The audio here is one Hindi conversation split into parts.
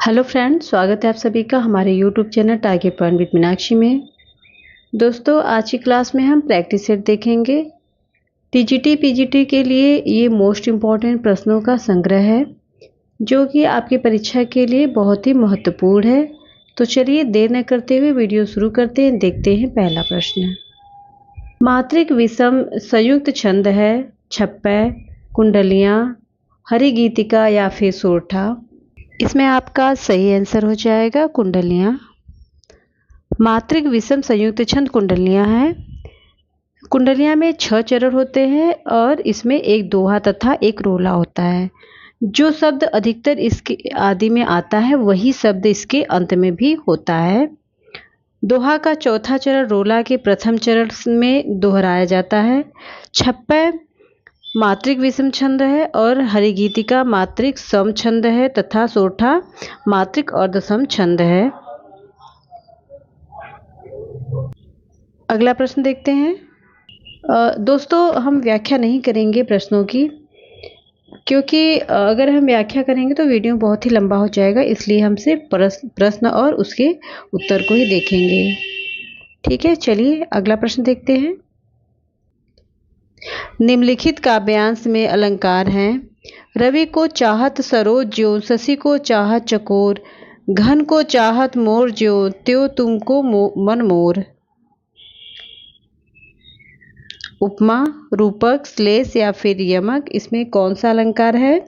हेलो फ्रेंड्स, स्वागत है आप सभी का हमारे YouTube channel target point with Meenakshi में। दोस्तों, आज की क्लास में हम प्रैक्टिस सेट देखेंगे। टीजीटी पीजीटी के लिए ये मोस्ट इम्पॉर्टेंट प्रश्नों का संग्रह है जो कि आपकी परीक्षा के लिए बहुत ही महत्वपूर्ण है। तो चलिए देर न करते हुए वीडियो शुरू करते हैं। देखते हैं पहला प्रश्न। मात्रिक विषम संयुक्त छंद है छप्पय, कुंडलियाँ, हरिगीतिका या फिर सोरठा। इसमें आपका सही आंसर हो जाएगा कुंडलियाँ। मात्रिक विषम संयुक्त छंद कुंडलियाँ हैं। कुंडलियाँ में 6 चरण होते हैं और इसमें एक दोहा तथा एक रोला होता है। जो शब्द अधिकतर इसके आदि में आता है वही शब्द इसके अंत में भी होता है। दोहा का चौथा चरण रोला के प्रथम चरण में दोहराया जाता है। छप्पय मात्रिक विषम छंद है और हरिगीतिका मात्रिक सम छंद है तथा सोरठा मात्रिक अर्धसम छंद है। अगला प्रश्न देखते हैं। दोस्तों, हम व्याख्या नहीं करेंगे प्रश्नों की, क्योंकि अगर हम व्याख्या करेंगे तो वीडियो बहुत ही लंबा हो जाएगा। इसलिए हम सिर्फ प्रश्न और उसके उत्तर को ही देखेंगे। ठीक है, चलिए अगला प्रश्न देखते हैं। निम्नलिखित काव्यांश में अलंकार हैं। रवि को चाहत सरोज ज्यों, शशि को चाहत चकोर, घन को चाहत मोर ज्यों, त्यों तुमको मन मोर। उपमा, रूपक, श्लेष या फिर यमक, इसमें कौन सा अलंकार है?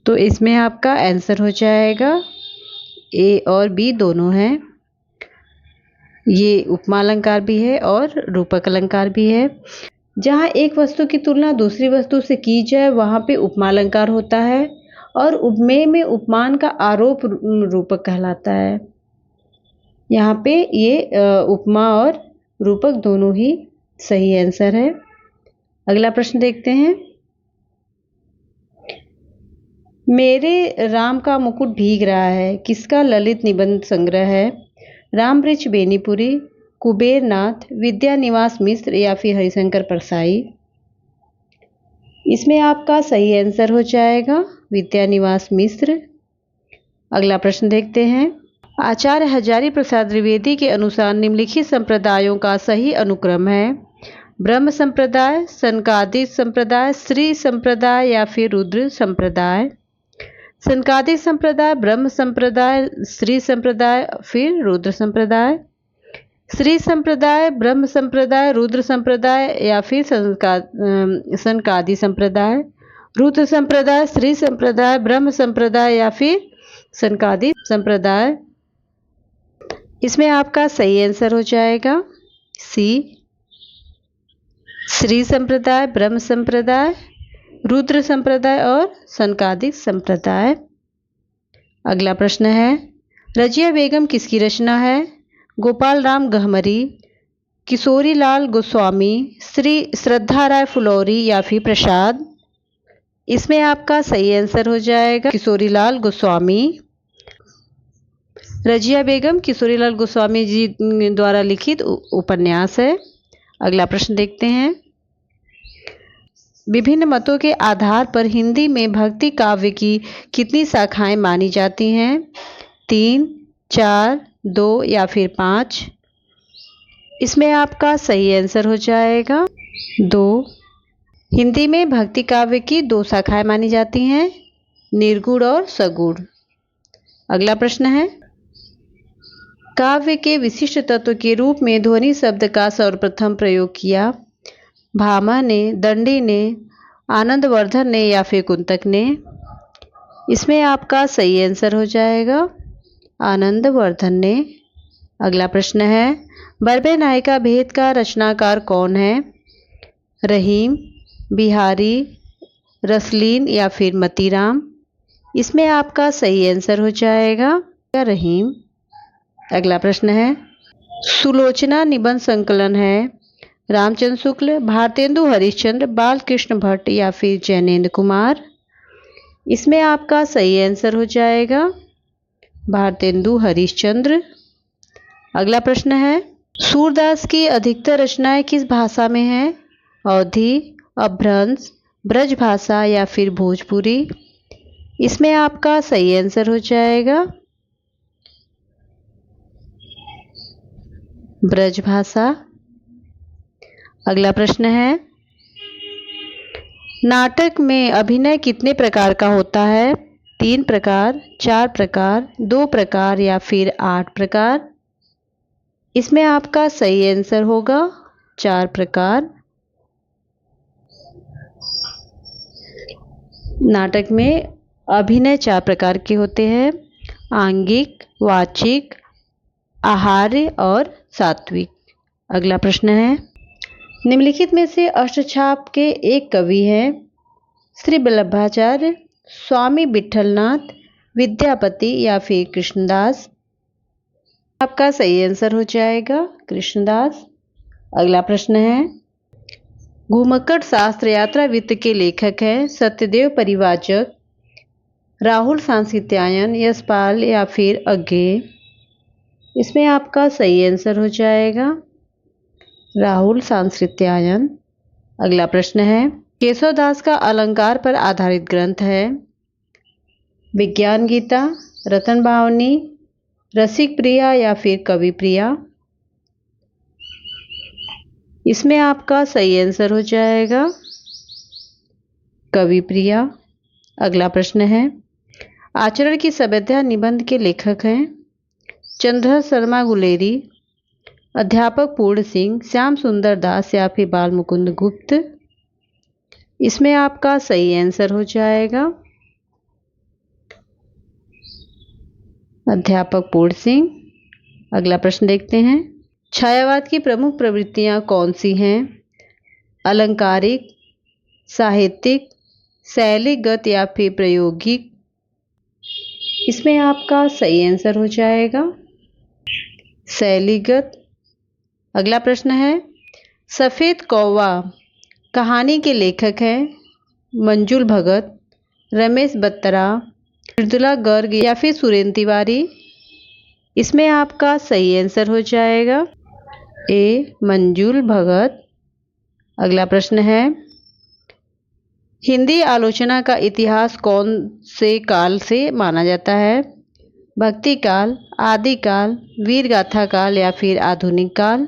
तो इसमें आपका आंसर हो जाएगा ए और बी दोनों हैं। ये उपमा अलंकार भी है और रूपक अलंकार भी है। जहाँ एक वस्तु की तुलना दूसरी वस्तु से की जाए वहाँ पे उपमा अलंकार होता है और उपमेय में उपमान का आरोप रूपक कहलाता है। यहाँ पे ये उपमा और रूपक दोनों ही सही आंसर है। अगला प्रश्न देखते हैं। मेरे राम का मुकुट भीग रहा है किसका ललित निबंध संग्रह है? रामवृक्ष बेनीपुरी, कुबेरनाथ, विद्यानिवास मिश्र या फिर हरिशंकर परसाई। इसमें आपका सही आंसर हो जाएगा विद्यानिवास मिश्र। अगला प्रश्न देखते हैं। आचार्य हजारी प्रसाद द्विवेदी के अनुसार निम्नलिखित संप्रदायों का सही अनुक्रम है। ब्रह्म संप्रदाय, सनकादिक संप्रदाय, श्री संप्रदाय या फिर रुद्र संप्रदाय। सनकादिक संप्रदाय, ब्रह्म संप्रदाय, श्री संप्रदाय, फिर रुद्र संप्रदाय। श्री संप्रदाय, ब्रह्म संप्रदाय, रुद्र संप्रदाय या फिर सनकादि संप्रदाय। रुद्र संप्रदाय, श्री संप्रदाय, ब्रह्म संप्रदाय या फिर सनकादि संप्रदाय। इसमें आपका सही आंसर हो जाएगा सी, श्री संप्रदाय, ब्रह्म संप्रदाय, रुद्र संप्रदाय और सनकादिक संप्रदाय। अगला प्रश्न है। रजिया बेगम किसकी रचना है? गोपाल राम गहमरी, किशोरी लाल गोस्वामी, श्री श्रद्धा राय फुलौरी या फिर प्रसाद। इसमें आपका सही आंसर हो जाएगा किशोरी लाल गोस्वामी। रजिया बेगम किशोरी लाल गोस्वामी जी द्वारा लिखित उपन्यास है। अगला प्रश्न देखते हैं। विभिन्न मतों के आधार पर हिंदी में भक्ति काव्य की कितनी शाखाएं मानी जाती हैं? 3, 4, 2 या फिर 5। इसमें आपका सही आंसर हो जाएगा 2। हिंदी में भक्ति काव्य की 2 शाखाएं मानी जाती हैं, निर्गुण और सगुण। अगला प्रश्न है। काव्य के विशिष्ट तत्व के रूप में ध्वनि शब्द का सर्वप्रथम प्रयोग किया? भामा ने, दंडी ने, आनंदवर्धन ने या फिर कुंतक ने। इसमें आपका सही आंसर हो जाएगा आनंदवर्धन ने। अगला प्रश्न है। बरबे नायिका भेद का रचनाकार कौन है? रहीम, बिहारी, रसलीन या फिर मतीराम। इसमें आपका सही आंसर हो जाएगा रहीम। अगला प्रश्न है। सुलोचना निबंध संकलन है रामचंद्र शुक्ल, भारतेंदु हरिश्चंद्र, बालकृष्ण भट्ट या फिर जैनेन्द्र कुमार। इसमें आपका सही आंसर हो जाएगा भारतेंदु हरिश्चंद्र। अगला प्रश्न है। सूरदास की अधिकतर रचनाएं किस भाषा में हैं? अवधी, अपभ्रंश, ब्रजभाषा या फिर भोजपुरी। इसमें आपका सही आंसर हो जाएगा ब्रजभाषा। अगला प्रश्न है, नाटक में अभिनय कितने प्रकार का होता है? 3 प्रकार, 4 प्रकार, 2 प्रकार या फिर 8 प्रकार? इसमें आपका सही आंसर होगा 4 प्रकार। नाटक में अभिनय 4 प्रकार के होते हैं, आंगिक, वाचिक, आहार्य और सात्विक। अगला प्रश्न है, निम्नलिखित में से अष्टछाप के एक कवि हैं श्री वल्लभाचार्य, स्वामी विठलनाथ, विद्यापति या फिर कृष्णदास? आपका सही आंसर हो जाएगा कृष्णदास। अगला प्रश्न है, घुमक्कड़ शास्त्र यात्रा वृत्त के लेखक हैं सत्यदेव परिव्राजक, राहुल सांकृत्यायन, यशपाल या फिर अज्ञेय? इसमें आपका सही आंसर हो जाएगा राहुल सांकृत्यायन। अगला प्रश्न है, केशवदास का अलंकार पर आधारित ग्रंथ है विज्ञान गीता, रतन भावनी, रसिक प्रिया या फिर कवि प्रिया? इसमें आपका सही आंसर हो जाएगा कवि प्रिया। अगला प्रश्न है, आचरण की सभ्यता निबंध के लेखक हैं चंद्रधर शर्मा गुलेरी, अध्यापक पूर्ण सिंह, श्याम सुंदर दास या फिर बाल मुकुंद गुप्त? इसमें आपका सही आंसर हो जाएगा अध्यापक पूर्ण सिंह। अगला प्रश्न देखते हैं, छायावाद की प्रमुख प्रवृत्तियां कौन सी हैं? अलंकारिक, साहित्यिक, शैलीगत या फिर प्रायोगिक? इसमें आपका सही आंसर हो जाएगा शैलीगत। अगला प्रश्न है, सफ़ेद कौवा कहानी के लेखक हैं मंजुल भगत, रमेश बत्रा, मृदुला गर्ग या फिर सुरेंद्र तिवारी? इसमें आपका सही आंसर हो जाएगा ए मंजुल भगत। अगला प्रश्न है, हिंदी आलोचना का इतिहास कौन से काल से माना जाता है? भक्ति काल, आदिकाल, वीरगाथा काल या फिर आधुनिक काल?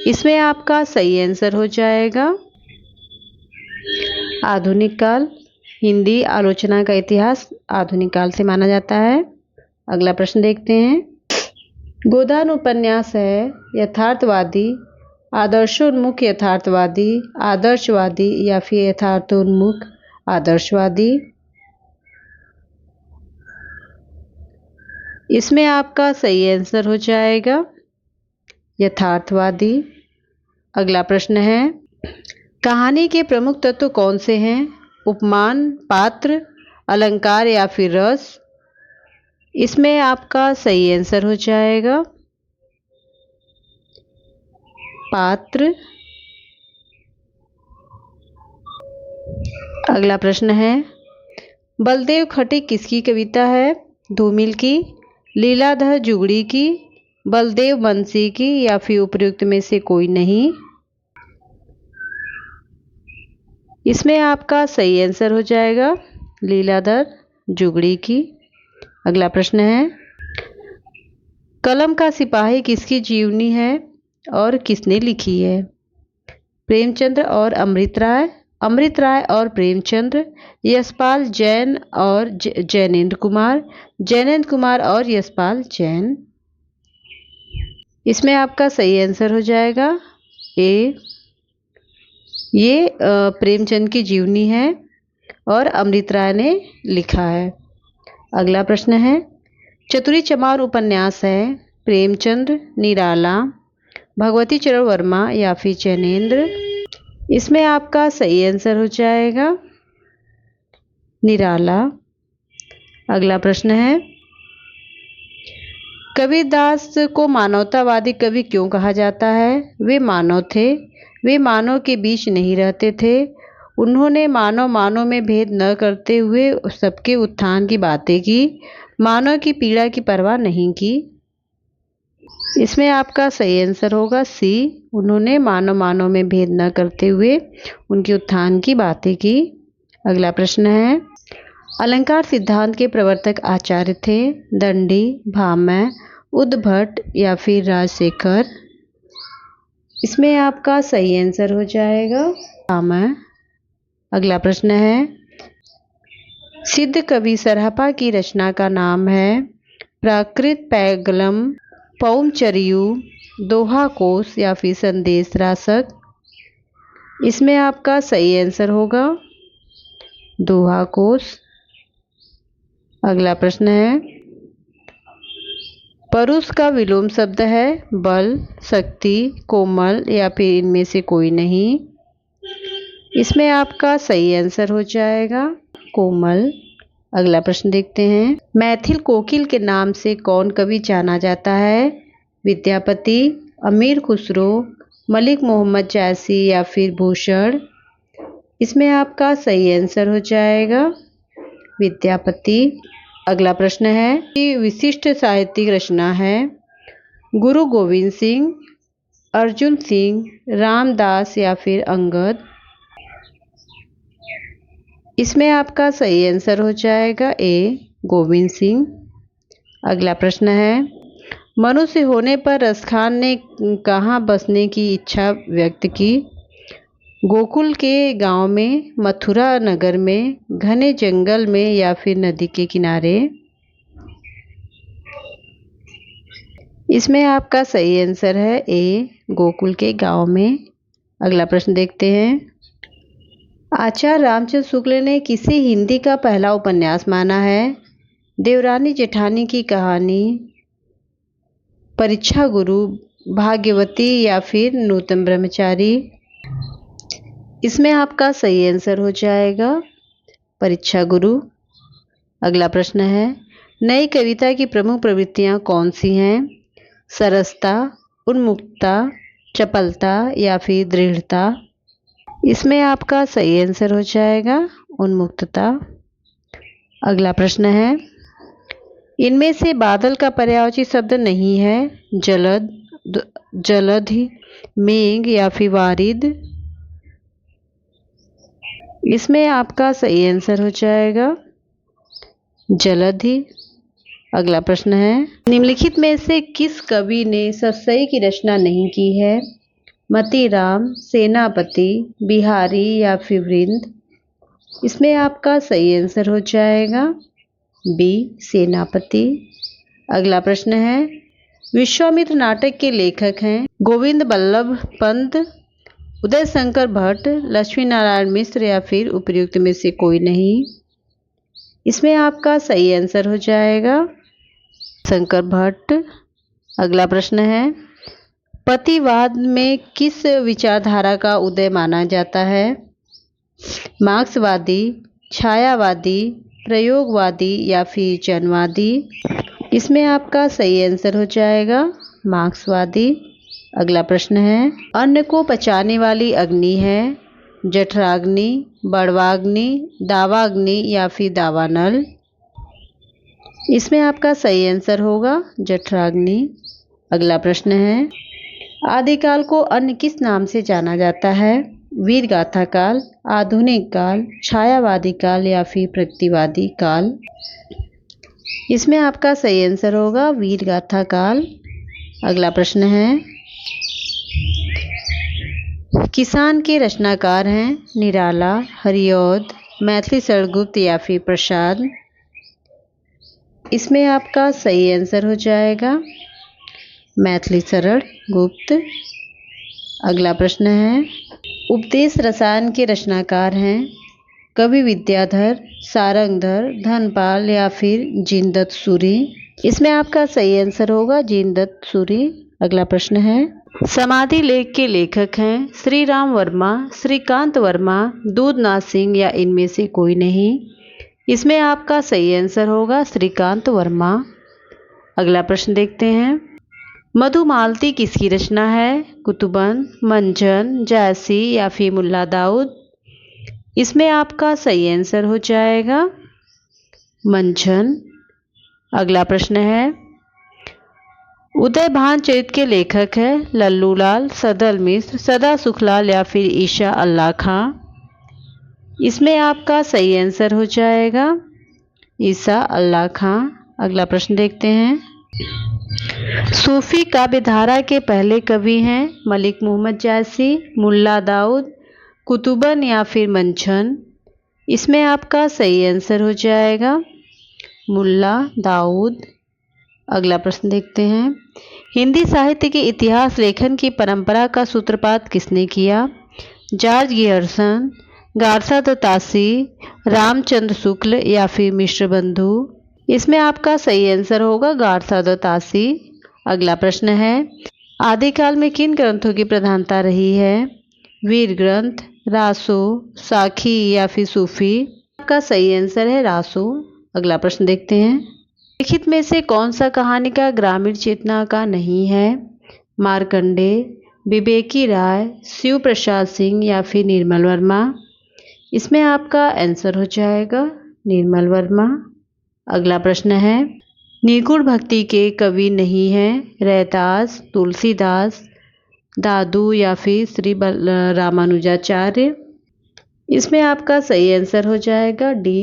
इसमें आपका सही आंसर हो जाएगा आधुनिक काल। हिंदी आलोचना का इतिहास आधुनिक काल से माना जाता है। अगला प्रश्न देखते हैं, गोदान उपन्यास है यथार्थवादी, आदर्शोन्मुख यथार्थवादी, आदर्शवादी या फिर यथार्थोन्मुख आदर्शवादी? इसमें आपका सही आंसर हो जाएगा यथार्थवादी। अगला प्रश्न है, कहानी के प्रमुख तत्व कौन से हैं? उपमान, पात्र, अलंकार या फिर रस? इसमें आपका सही आंसर हो जाएगा पात्र। अगला प्रश्न है, बलदेव खटिक किसकी कविता है? धूमिल की, लीलाधर जुगड़ी की, बलदेव बंसी की या फिर उपयुक्त में से कोई नहीं? इसमें आपका सही आंसर हो जाएगा लीलाधर जुगड़ी की। अगला प्रश्न है, कलम का सिपाही किसकी जीवनी है और किसने लिखी है? प्रेमचंद्र और अमृत राय, अमृत राय और प्रेमचंद्र, यशपाल जैन और जैनेन्द्र कुमार, जैनेन्द्र कुमार और यशपाल जैन? इसमें आपका सही आंसर हो जाएगा ए, ये प्रेमचंद की जीवनी है और अमृत राय ने लिखा है। अगला प्रश्न है, चतुरी चमार उपन्यास है प्रेमचंद, निराला, भगवती चरण वर्मा या फिर जैनेन्द्र? इसमें आपका सही आंसर हो जाएगा निराला। अगला प्रश्न है, कबीरदास को मानवतावादी कवि क्यों कहा जाता है? वे मानव थे, वे मानव के बीच नहीं रहते थे, उन्होंने मानव में भेद न करते हुए सबके उत्थान की बातें की, मानव की पीड़ा की परवाह नहीं की। इसमें आपका सही आंसर होगा सी, उन्होंने मानव में भेद न करते हुए उनके उत्थान की बातें की। अगला प्रश्न है, अलंकार सिद्धांत के प्रवर्तक आचार्य थे दंडी, भामह, उद्भट या फिर राजशेखर। इसमें आपका सही आंसर हो जाएगा भामह। अगला प्रश्न है, सिद्ध कवि सरहपा की रचना का नाम है प्राकृत पैगलम, पौमचरियु, दोहा कोश या फिर संदेश रासक। इसमें आपका सही आंसर होगा दोहा कोश। अगला प्रश्न है, परुष का विलोम शब्द है बल, शक्ति, कोमल या फिर इनमें से कोई नहीं। इसमें आपका सही आंसर हो जाएगा कोमल। अगला प्रश्न देखते हैं, मैथिल कोकिल के नाम से कौन कवि जाना जाता है? विद्यापति, अमीर खुसरो, मलिक मोहम्मद जैसी या फिर भूषण। इसमें आपका सही आंसर हो जाएगा विद्यापति। अगला प्रश्न है कि विशिष्ट साहित्यिक रचना है गुरु गोविंद सिंह, अर्जुन सिंह, रामदास या फिर अंगद। इसमें आपका सही आंसर हो जाएगा ए गोविंद सिंह। अगला प्रश्न है, मनुष्य होने पर रसखान ने कहाँ बसने की इच्छा व्यक्त की? गोकुल के गांव में, मथुरा नगर में, घने जंगल में या फिर नदी के किनारे। इसमें आपका सही आंसर है ए गोकुल के गांव में। अगला प्रश्न देखते हैं, आचार्य रामचंद्र शुक्ल ने किसे हिंदी का पहला उपन्यास माना है? देवरानी जेठानी की कहानी, परीक्षा गुरु, भाग्यवती या फिर नूतन ब्रह्मचारी। इसमें आपका सही आंसर हो जाएगा परीक्षा गुरु। अगला प्रश्न है, नई कविता की प्रमुख प्रवृत्तियां कौन सी हैं? सरसता, उन्मुक्तता, चपलता या फिर दृढ़ता। इसमें आपका सही आंसर हो जाएगा उन्मुक्तता। अगला प्रश्न है, इनमें से बादल का पर्यायवाची शब्द नहीं है? जलद, जलधि, मेघ या फिर वारिद। इसमें आपका सही आंसर हो जाएगा जलधि। अगला प्रश्न है, निम्नलिखित में से किस कवि ने सतसई की रचना नहीं की है? मतीराम, सेनापति, बिहारी या फिर वृंद। इसमें आपका सही आंसर हो जाएगा बी सेनापति। अगला प्रश्न है, विश्वामित्र नाटक के लेखक हैं गोविंद बल्लभ पंत, उदय शंकर भट्ट, लक्ष्मी नारायण मिश्र या फिर उपर्युक्त में से कोई नहीं। इसमें आपका सही आंसर हो जाएगा शंकर भट्ट। अगला प्रश्न है, पतिवाद में किस विचारधारा का उदय माना जाता है? मार्क्सवादी, छायावादी, प्रयोगवादी या फिर जनवादी। इसमें आपका सही आंसर हो जाएगा मार्क्सवादी। अगला प्रश्न है, अन्न को पचाने वाली अग्नि है जठराग्नि, बड़वाग्नि, दावाग्नि या फिर दावानल। इसमें आपका सही आंसर होगा जठराग्नि। अगला प्रश्न है, आदिकाल को अन्य किस नाम से जाना जाता है? वीर गाथा काल, आधुनिक काल, छायावादी काल या फिर प्रगतिवादी काल। इसमें आपका सही आंसर होगा वीर गाथा काल। अगला प्रश्न है, किसान के रचनाकार हैं निराला, हरिऔध, मैथिली शरणगुप्त या फिर प्रसाद। इसमें आपका सही आंसर हो जाएगा मैथिली शरण गुप्त। अगला प्रश्न है, उपदेश रसायन के रचनाकार हैं कवि विद्याधर, सारंगधर, धनपाल या फिर जिनदत्त सूरी। इसमें आपका सही आंसर होगा जिनदत्त सूरी। अगला प्रश्न है, समाधि लेख के लेखक हैं श्री राम वर्मा, श्रीकांत वर्मा, दूधनाथ सिंह या इनमें से कोई नहीं। इसमें आपका सही आंसर होगा श्रीकांत वर्मा। अगला प्रश्न देखते हैं, मधुमालती किसकी रचना है? कुतुबन, मंजन, जैसी या फिर मुल्ला दाऊद। इसमें आपका सही आंसर हो जाएगा मंजन। अगला प्रश्न है, उदयभान चरित के लेखक है लल्लूलाल, सदल मिश्र, सदा सुखलाल या फिर ईशा अल्लाह खां। इसमें आपका सही आंसर हो जाएगा ईसा अल्लाह खां। अगला प्रश्न देखते हैं। सूफी काव्यधारा के पहले कवि हैं मलिक मोहम्मद जायसी, मुल्ला दाऊद, कुतुबन या फिर मंछन। इसमें आपका सही आंसर हो जाएगा मुल्ला दाऊद। अगला प्रश्न देखते हैं। हिंदी साहित्य के इतिहास लेखन की परंपरा का सूत्रपात किसने किया? जॉर्ज गियर्सन, गारसा दत्तासी, रामचंद्र शुक्ल या फिर मिश्र बंधु। इसमें आपका सही आंसर होगा गारसा दत्तासी। अगला प्रश्न है। आदिकाल में किन ग्रंथों की प्रधानता रही है? वीर ग्रंथ, रासो, साखी या फिर सूफी। आपका सही आंसर है रासो। अगला प्रश्न देखते हैं। लिखित में से कौन सा कहानी का ग्रामीण चेतना का नहीं है? मार्कंडे, विवेकी राय, शिव प्रसाद सिंह या फिर निर्मल वर्मा। इसमें आपका आंसर हो जाएगा निर्मल वर्मा। अगला प्रश्न है। निर्गुण भक्ति के कवि नहीं हैं रैदास, तुलसीदास, दादू या फिर श्री रामानुजाचार्य। इसमें आपका सही आंसर हो जाएगा डी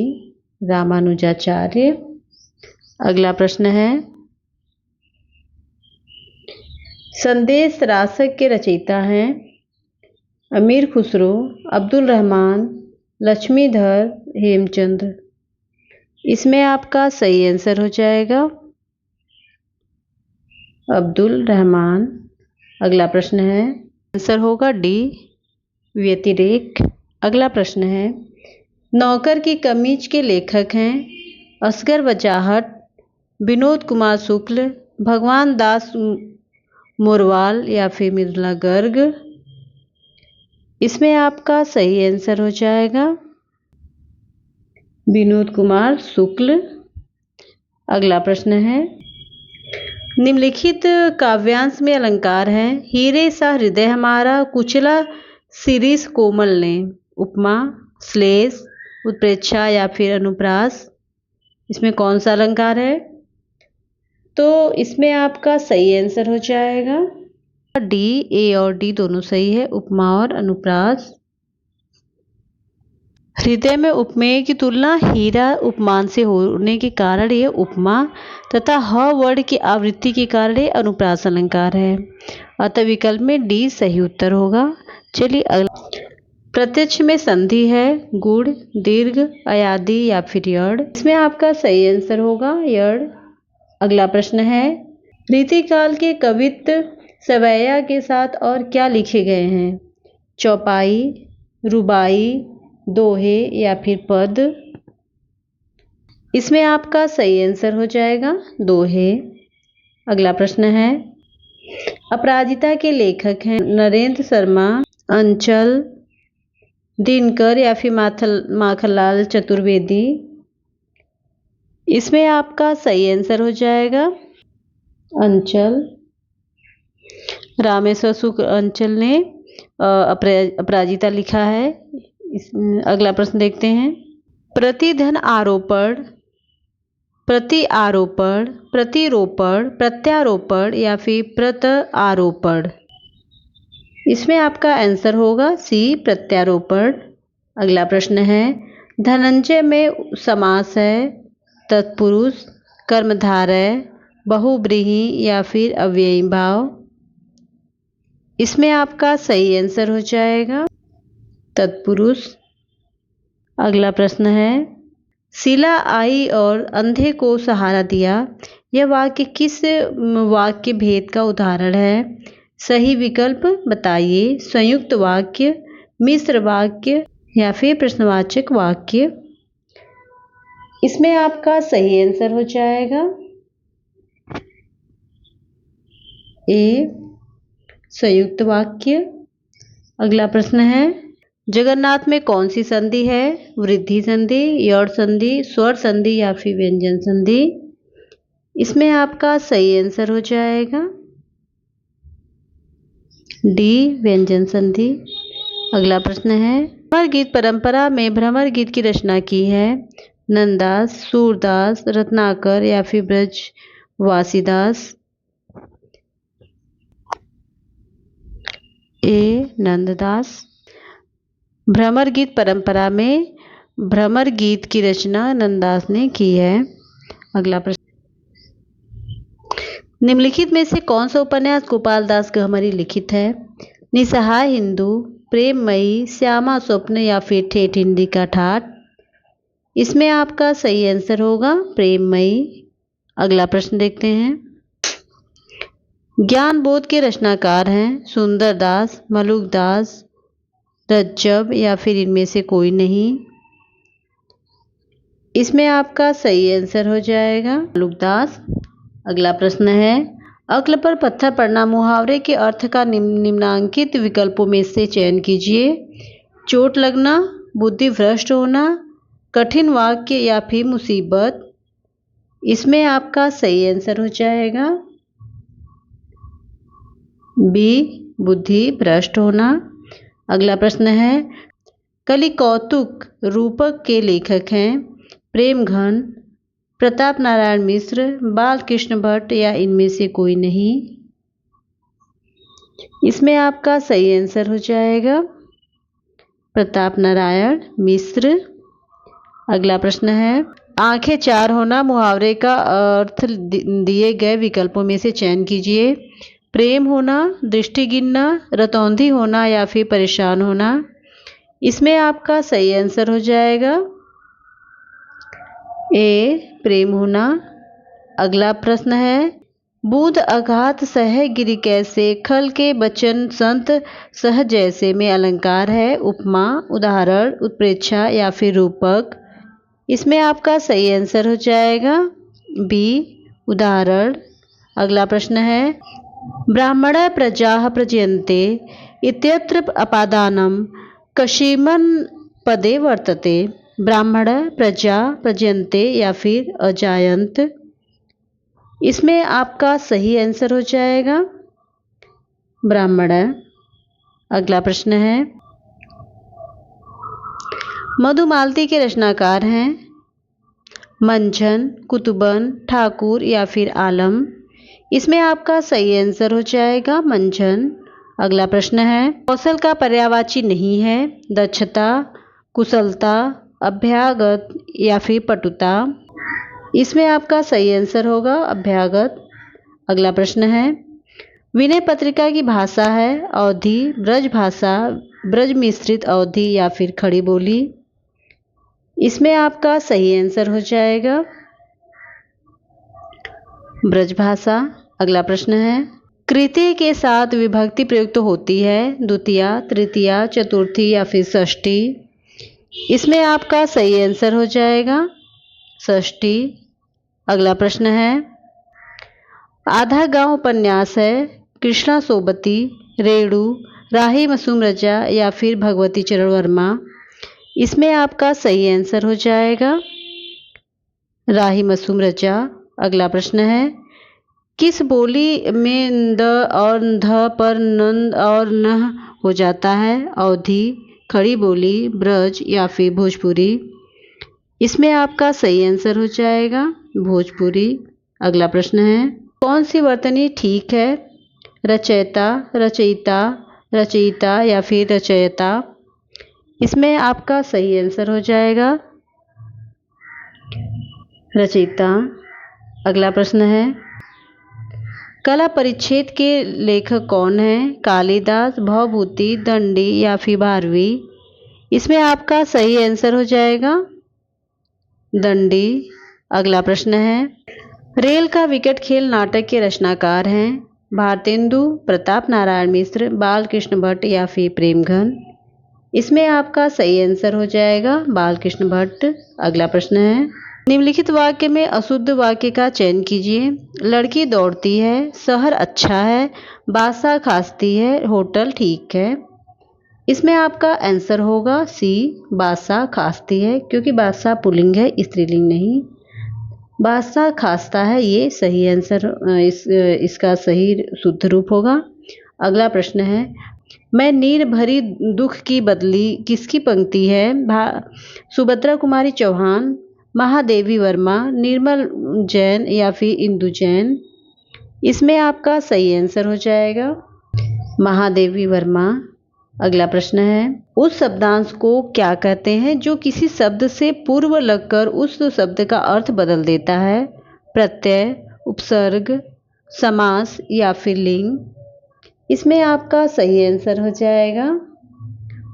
रामानुजाचार्य। अगला प्रश्न है। संदेश रासक के रचयिता हैं अमीर खुसरो, अब्दुल रहमान, लक्ष्मीधर, हेमचंद्र। इसमें आपका सही आंसर हो जाएगा अब्दुल रहमान। अगला प्रश्न है। आंसर होगा डी व्यतिरेक। अगला प्रश्न है। नौकर की कमीज के लेखक हैं असगर वजाहट, विनोद कुमार शुक्ल, भगवान दास मोरवाल या फिर मृदुला गर्ग। इसमें आपका सही आंसर हो जाएगा विनोद कुमार शुक्ल। अगला प्रश्न है। निम्नलिखित काव्यांश में अलंकार हैं हीरे सा हृदय हमारा, कुचला शिरीष कोमल ने। उपमा, श्लेष, उत्प्रेक्षा या फिर अनुप्रास। इसमें कौन सा अलंकार है? तो इसमें आपका सही आंसर हो जाएगा डी। ए और डी दोनों सही है, उपमा और अनुप्रास। हृदय में उपमेय की तुलना हीरा उपमान से होने के कारण ये उपमा तथा ह वर्ण की आवृत्ति के कारण ये अनुप्रास अलंकार है। अतः विकल्प में डी सही उत्तर होगा। चलिए अगला। प्रत्यक्ष में संधि है गुड़, दीर्घ, अयादि या फिर यड़। इसमें आपका सही आंसर होगा यड़। अगला प्रश्न है। रीतिकाल के कवित्व सवैया के साथ और क्या लिखे गए हैं? चौपाई, रुबाई, दोहे या फिर पद। इसमें आपका सही आंसर हो जाएगा दोहे। अगला प्रश्न है। अपराजिता के लेखक हैं नरेंद्र शर्मा, अंचल, दिनकर या फिर माखनलाल चतुर्वेदी। इसमें आपका सही आंसर हो जाएगा अंचल। रामेश्वर शुक्ल अंचल ने अपराजिता लिखा है। अगला प्रश्न देखते हैं। प्रतिधन आरोपण, प्रति आरोपण, प्रतिरोपण, प्रत्यारोपण या फिर प्रत आरोपण। इसमें आपका आंसर होगा सी प्रत्यारोपण। अगला प्रश्न है। धनंजय में समास है तत्पुरुष, कर्मधारय, बहुब्रीहि या फिर अव्ययी भाव। इसमें आपका सही आंसर हो जाएगा तत्पुरुष। अगला प्रश्न है। शीला आई और अंधे को सहारा दिया, यह वाक्य किस वाक्य भेद का उदाहरण है? सही विकल्प बताइए। संयुक्त वाक्य, मिश्र वाक्य या फिर प्रश्नवाचक वाक्य। इसमें आपका सही आंसर हो जाएगा ए संयुक्त वाक्य। अगला प्रश्न है। जगन्नाथ में कौन सी संधि है? वृद्धि संधि, यड़ संधि, स्वर संधि या फिर व्यंजन संधि। इसमें आपका सही आंसर हो जाएगा डी व्यंजन संधि। अगला प्रश्न है। भ्रमर गीत परंपरा में भ्रमर गीत की रचना की है नंददास, सूरदास, रत्नाकर या फिर ब्रजवासीदास। ए नंददास। भ्रमर गीत परंपरा में भ्रमर गीत की रचना नंददास ने की है। अगला प्रश्न, निम्नलिखित में से कौन सा उपन्यास गोपाल दास गहमरी लिखित है? निसहाय हिंदू, प्रेममयी, श्यामा स्वप्न या फिर ठेठ हिंदी का ठाठ? इसमें आपका सही आंसर होगा प्रेममयी। अगला प्रश्न देखते हैं, ज्ञान बोध के रचनाकार हैं सुंदर दास, मलुक दास, रज्जब या फिर इनमें से कोई नहीं? इसमें आपका सही आंसर हो जाएगा मलुक दास। अगला प्रश्न है, अक्ल पर पत्थर पड़ना मुहावरे के अर्थ का निम्नांकित विकल्पों में से चयन कीजिए। चोट लगना, बुद्धि भ्रष्ट होना, कठिन वाक्य या फिर मुसीबत? इसमें आपका सही आंसर हो जाएगा बी, बुद्धि भ्रष्ट होना। अगला प्रश्न है, कलि कौतुक रूपक के लेखक हैं प्रेमघन, प्रताप नारायण मिश्र, बालकृष्ण भट्ट या इनमें से कोई नहीं? इसमें आपका सही आंसर हो जाएगा प्रताप नारायण मिश्र। अगला प्रश्न है, आंखें चार होना मुहावरे का अर्थ दिए गए विकल्पों में से चयन कीजिए। प्रेम होना, दृष्टि गिनना, रतौंधी होना या फिर परेशान होना? इसमें आपका सही आंसर हो जाएगा ए, प्रेम होना। अगला प्रश्न है, बूढ़ अघात सह गिरि कैसे, खल के बचन संत सह जैसे में अलंकार है उपमा, उदाहरण, उत्प्रेक्षा या फिर रूपक? इसमें आपका सही आंसर हो जाएगा बी, उदाहरण। अगला प्रश्न है, ब्राह्मण प्रजाः प्रजयन्ते इत्यत्र अपादानं कस्मिन् पदे वर्तते? ब्राह्मण, प्रजा, प्रजयन्ते या फिर अजायन्त? इसमें आपका सही आंसर हो जाएगा ब्राह्मण। अगला प्रश्न है, मधुमालती के रचनाकार हैं मंझन, कुतुबन, ठाकुर या फिर आलम? इसमें आपका सही आंसर हो जाएगा मंझन। अगला प्रश्न है, कौशल का पर्यायवाची नहीं है दक्षता, कुशलता, अभ्यागत या फिर पटुता? इसमें आपका सही आंसर होगा अभ्यागत। अगला प्रश्न है, विनय पत्रिका की भाषा है अवधी, ब्रज भाषा, ब्रज मिश्रित अवधी या फिर खड़ी बोली? इसमें आपका सही आंसर हो जाएगा ब्रज भाषा। अगला प्रश्न है, कृति के साथ विभक्ति प्रयुक्त होती है द्वितीया, तृतीया, चतुर्थी या फिर षष्ठी? इसमें आपका सही आंसर हो जाएगा षष्ठी। अगला प्रश्न है, आधा गांव उपन्यास है कृष्णा सोबती, रेणु, राही मसूम रजा या फिर भगवती चरण वर्मा? इसमें आपका सही आंसर हो जाएगा राही मसूम रजा। अगला प्रश्न है, किस बोली में द और ध पर नंद और न हो जाता है अवधी, खड़ी बोली, ब्रज या फिर भोजपुरी? इसमें आपका सही आंसर हो जाएगा भोजपुरी। अगला प्रश्न है, कौन सी वर्तनी ठीक है रचयिता, रचयिता, रचयिता या फिर रचयिता? इसमें आपका सही आंसर हो जाएगा रचयिता। अगला प्रश्न है, कला परिच्छेद के लेखक कौन हैं कालिदास, भवभूति, दंडी या फिर भारवी? इसमें आपका सही आंसर हो जाएगा दंडी। अगला प्रश्न है, रेल का विकट खेल नाटक के रचनाकार हैं भारतेंदु, प्रताप नारायण मिश्र, बालकृष्ण भट्ट या फिर प्रेमघन? इसमें आपका सही आंसर हो जाएगा बालकृष्ण भट्ट। अगला प्रश्न है, निम्नलिखित वाक्य में अशुद्ध वाक्य का चयन कीजिए। लड़की दौड़ती है, शहर अच्छा है, बादशाह खांसती है, होटल ठीक है? इसमें आपका आंसर होगा सी, बादशाह खांसती है, क्योंकि बादशाह पुल्लिंग है स्त्रीलिंग नहीं। बादशाह खांसता है ये सही आंसर, इसका सही शुद्ध रूप होगा। अगला प्रश्न है, मैं नीर भरी दुख की बदली किसकी पंक्ति है सुभद्रा कुमारी चौहान, महादेवी वर्मा, निर्मल जैन या फिर इंदु जैन? इसमें आपका सही आंसर हो जाएगा महादेवी वर्मा। अगला प्रश्न है, उस शब्दांश को क्या कहते हैं जो किसी शब्द से पूर्व लगकर उस शब्द का अर्थ बदल देता है? प्रत्यय, उपसर्ग, समास या फिर लिंग? इसमें आपका सही आंसर हो जाएगा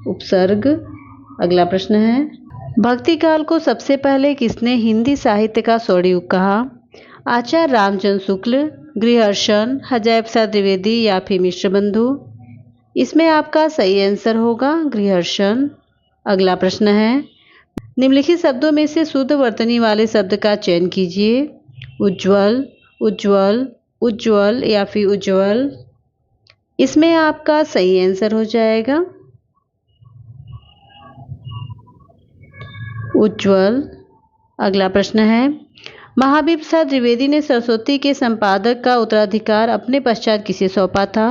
उपसर्ग। अगला प्रश्न है, भक्तिकाल को सबसे पहले किसने हिंदी साहित्य का स्वर्णयुग कहा? आचार्य रामचंद्र शुक्ल, गृहर्षण, हजाय प्रसाद द्विवेदी या फिर मिश्रबंधु? इसमें आपका सही आंसर होगा गृहर्षण। अगला प्रश्न है, निम्नलिखित शब्दों में से शुद्ध वर्तनी वाले शब्द का चयन कीजिए। उज्ज्वल, उज्ज्वल, उज्ज्वल या फिर उज्ज्वल? इसमें आपका सही आंसर हो जाएगा उज्ज्वल। अगला प्रश्न है, महावीर प्रसाद द्विवेदी ने सरस्वती के संपादक का उत्तराधिकार अपने पश्चात किसे सौंपा था?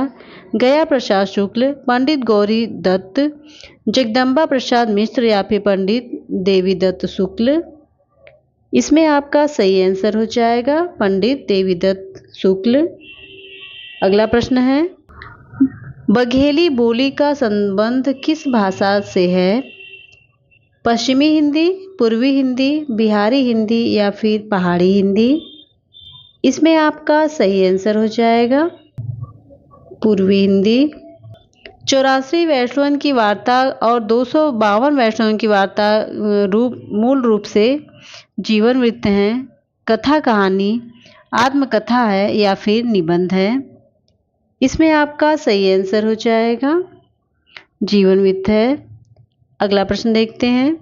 गया प्रसाद शुक्ल, पंडित गौरी दत्त, जगदम्बा प्रसाद मिश्र या फिर पंडित देवी दत्त शुक्ल? इसमें आपका सही आंसर हो जाएगा पंडित देवी दत्त शुक्ल। अगला प्रश्न है, बघेली बोली का संबंध किस भाषा से है? पश्चिमी हिंदी, पूर्वी हिंदी, बिहारी हिंदी या फिर पहाड़ी हिंदी? इसमें आपका सही आंसर हो जाएगा पूर्वी हिंदी। 84 वैष्णवन की वार्ता और 252 वैष्णवन की वार्ता मूल रूप से जीवन वृत्त हैं, कथा कहानी, आत्मकथा है या फिर निबंध है? इसमें आपका सही आंसर हो जाएगा जीवन वृत्त है। अगला प्रश्न देखते हैं,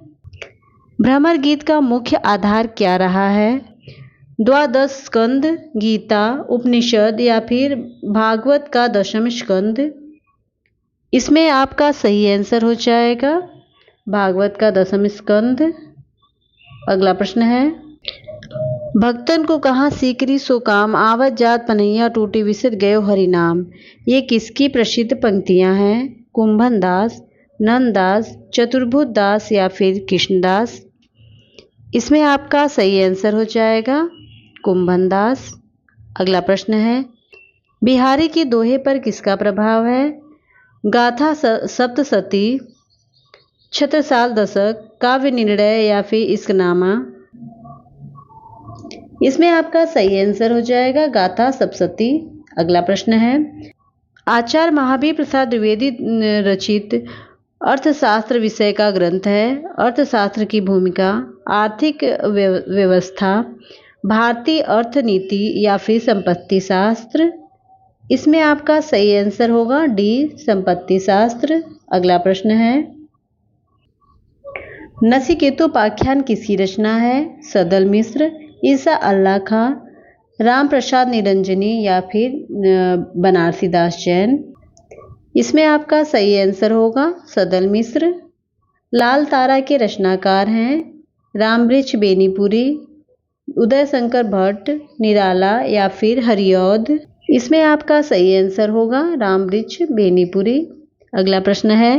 भ्रमर गीत का मुख्य आधार क्या रहा है? द्वादश स्कंद, गीता, उपनिषद या फिर भागवत का 10वां स्कंद? इसमें आपका सही आंसर हो जाएगा भागवत का 10वां स्कंद। अगला प्रश्न है, भक्तन को कहाँ सीकरी सो काम, आवत जात पनैया टूटी विसर गयो हरि नाम? ये किसकी प्रसिद्ध पंक्तियां हैं? कुंभन दास, नंददास, चतुर्भुज दास या फिर कृष्णदास? इसमें आपका सही आंसर हो जाएगा कुंभन दास। अगला प्रश्न है, बिहारी की दोहे पर किसका प्रभाव है? गाथा सप्तशती, छत्रसाल दशक, काव्य निर्णय या फिर इश्कनामा? इसमें आपका सही आंसर हो जाएगा गाथा सप्तशती। अगला प्रश्न है, आचार्य महावीर प्रसाद द्विवेदी रचित अर्थशास्त्र विषय का ग्रंथ है। अर्थशास्त्र की भूमिका, आर्थिक व्यवस्था, भारतीय अर्थनीति या फिर संपत्ति शास्त्र? इसमें आपका सही आंसर होगा डी संपत्ति शास्त्र। अगला प्रश्न है, नचिकेतोपाख्यान किसकी रचना है? सदल मिश्र, ईसा अल्लाह खां, राम प्रसाद निरंजनी या फिर बनारसी दास जैन? इसमें आपका सही आंसर होगा सदल मिश्र। लाल तारा के रचनाकार हैं रामवृक्ष बेनीपुरी, उदय शंकर भट्ट, निराला या फिर हरिऔध? इसमें आपका सही आंसर होगा रामवृक्ष बेनीपुरी। अगला प्रश्न है,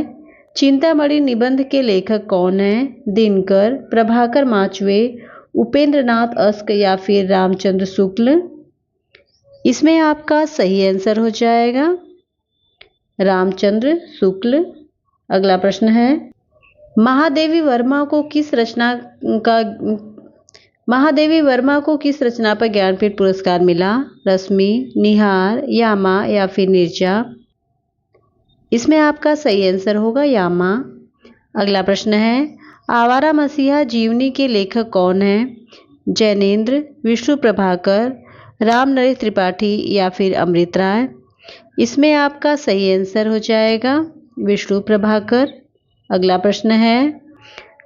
चिंतामणि निबंध के लेखक कौन हैं? दिनकर, प्रभाकर माचवे, उपेंद्र नाथ अस्क या फिर रामचंद्र शुक्ल? इसमें आपका सही आंसर हो जाएगा रामचंद्र शुक्ल। अगला प्रश्न है, महादेवी वर्मा को किस रचना पर ज्ञानपीठ पुरस्कार मिला? रश्मि, निहार, यामा या फिर नीरजा? इसमें आपका सही आंसर होगा यामा। अगला प्रश्न है, आवारा मसीहा जीवनी के लेखक कौन हैं? जैनेन्द्र, विष्णु प्रभाकर, राम नरेश त्रिपाठी या फिर अमृत राय? इसमें आपका सही आंसर हो जाएगा विष्णु प्रभाकर। अगला प्रश्न है,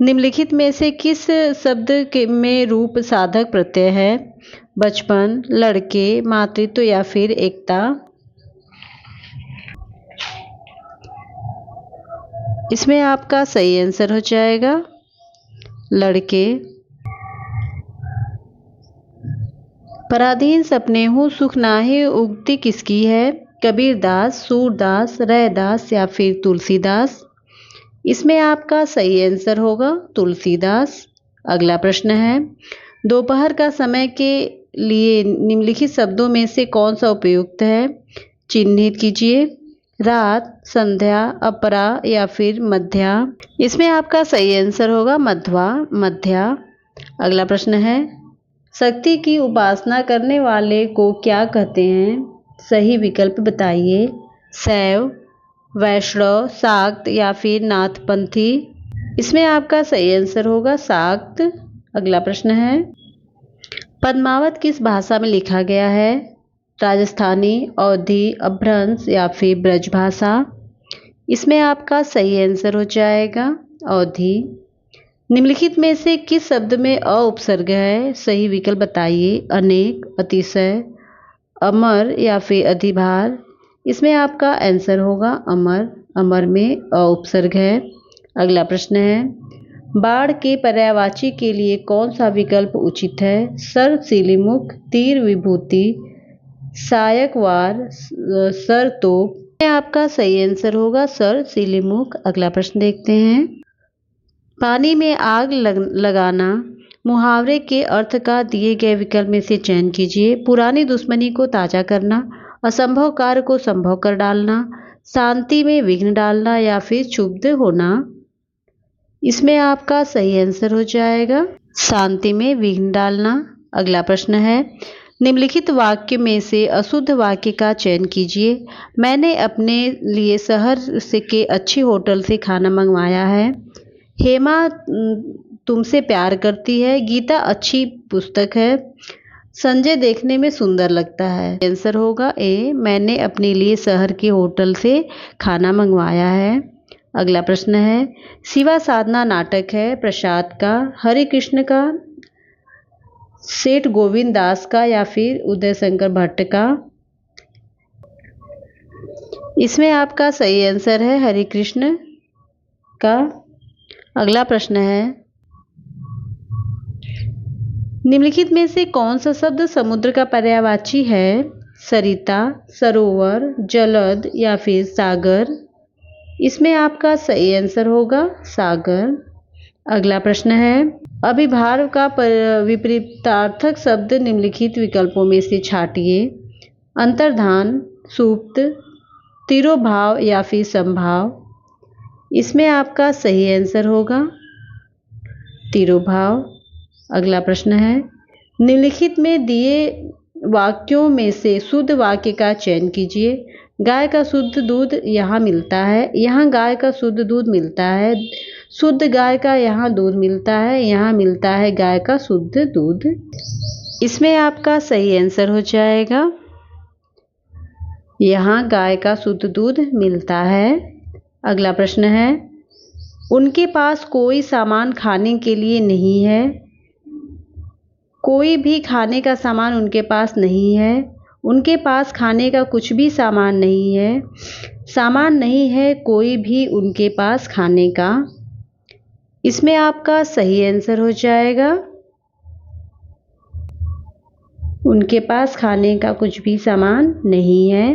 निम्नलिखित में से किस शब्द में रूप साधक प्रत्यय है? बचपन, लड़के, मातृत्व या फिर एकता? इसमें आपका सही आंसर हो जाएगा लड़के। पराधीन सपने हूँ सुख नाहि उक्ति किसकी है? कबीरदास, सूरदास, रैदास या फिर तुलसीदास? इसमें आपका सही आंसर होगा तुलसीदास। अगला प्रश्न है, दोपहर का समय के लिए निम्नलिखित शब्दों में से कौन सा उपयुक्त है? चिन्हित कीजिए। रात, संध्या, अपरा या फिर मध्या। इसमें आपका सही आंसर होगा मध्वा, मध्या। अगला प्रश्न है, शक्ति की उपासना करने वाले को क्या कहते हैं? सही विकल्प बताइए। शैव, वैष्णव, शाक्त या फिर नाथपंथी। इसमें आपका सही आंसर होगा शाक्त। अगला प्रश्न है, पद्मावत किस भाषा में लिखा गया है? राजस्थानी, अवधी, अपभ्रंश या फिर ब्रजभाषा। इसमें आपका सही आंसर हो जाएगा अवधी। निम्नलिखित में से किस शब्द में अ उपसर्ग है? सही विकल्प बताइए। अनेक, अतिशय, अमर या फिर अधिभार। इसमें आपका आंसर होगा अमर। अमर में अ उपसर्ग है। अगला प्रश्न है, बाढ़ के पर्यायवाची के लिए कौन सा विकल्प उचित है? सर, सिलीमुख, तीर, विभूति, सहायक वार, सर, तोप। आपका सही आंसर होगा सर, सिलीमुख। अगला प्रश्न देखते हैं, पानी में आग लगाना मुहावरे के अर्थ का दिए गए विकल्प में से चयन कीजिए। पुरानी दुश्मनी को ताजा करना, असंभव कार्य को संभव कर डालना, शांति में विघ्न डालना या फिर क्षुब्ध होना। इसमें आपका सही आंसर हो जाएगा शांति में विघ्न डालना। अगला प्रश्न है, निम्नलिखित वाक्य में से अशुद्ध वाक्य का चयन कीजिए। मैंने अपने लिए शहर से के अच्छी होटल से खाना मंगवाया है। हेमा तुमसे प्यार करती है। गीता अच्छी पुस्तक है। संजय देखने में सुंदर लगता है। आंसर होगा ए, मैंने अपने लिए शहर के होटल से खाना मंगवाया है। अगला प्रश्न है, शिवा साधना नाटक है प्रसाद का, हरे कृष्ण का, सेठ गोविंद दास का या फिर उदय शंकर भट्ट का। इसमें आपका सही आंसर है हरे कृष्ण का। अगला प्रश्न है, निम्नलिखित में से कौन सा शब्द समुद्र का पर्यायवाची है? सरिता, सरोवर, जलद या फिर सागर। इसमें आपका सही आंसर होगा सागर। अगला प्रश्न है, अभिभाव का विपरीतार्थक शब्द निम्नलिखित विकल्पों में से छांटिए। अंतर्धान, सुप्त, तिरोभाव या फिर संभाव। इसमें आपका सही आंसर होगा तिरोभाव। अगला प्रश्न है, निम्नलिखित में दिए वाक्यों में से शुद्ध वाक्य का चयन कीजिए। गाय का शुद्ध दूध यहाँ मिलता है। यहाँ गाय का शुद्ध दूध मिलता है। शुद्ध गाय का यहाँ दूध मिलता है। यहाँ मिलता है गाय का शुद्ध दूध। इसमें आपका सही आंसर हो जाएगा यहाँ गाय का शुद्ध दूध मिलता है। अगला प्रश्न है, उनके पास कोई सामान खाने के लिए नहीं है। कोई भी खाने का सामान उनके पास नहीं है। उनके पास खाने का कुछ भी सामान नहीं है। सामान नहीं है कोई भी उनके पास खाने का। इसमें आपका सही आंसर हो जाएगा उनके पास खाने का कुछ भी सामान नहीं है।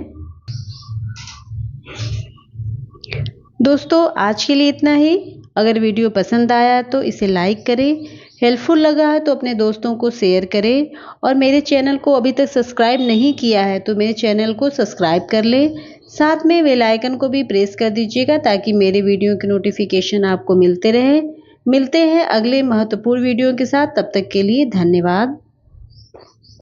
दोस्तों, आज के लिए इतना ही। अगर वीडियो पसंद आया तो इसे लाइक करें, हेल्पफुल लगा है तो अपने दोस्तों को शेयर करें, और मेरे चैनल को अभी तक सब्सक्राइब नहीं किया है तो मेरे चैनल को सब्सक्राइब कर लें। साथ में बेल आइकन को भी प्रेस कर दीजिएगा ताकि मेरे वीडियो की नोटिफिकेशन आपको मिलते रहे। मिलते हैं अगले महत्वपूर्ण वीडियो के साथ। तब तक के लिए धन्यवाद।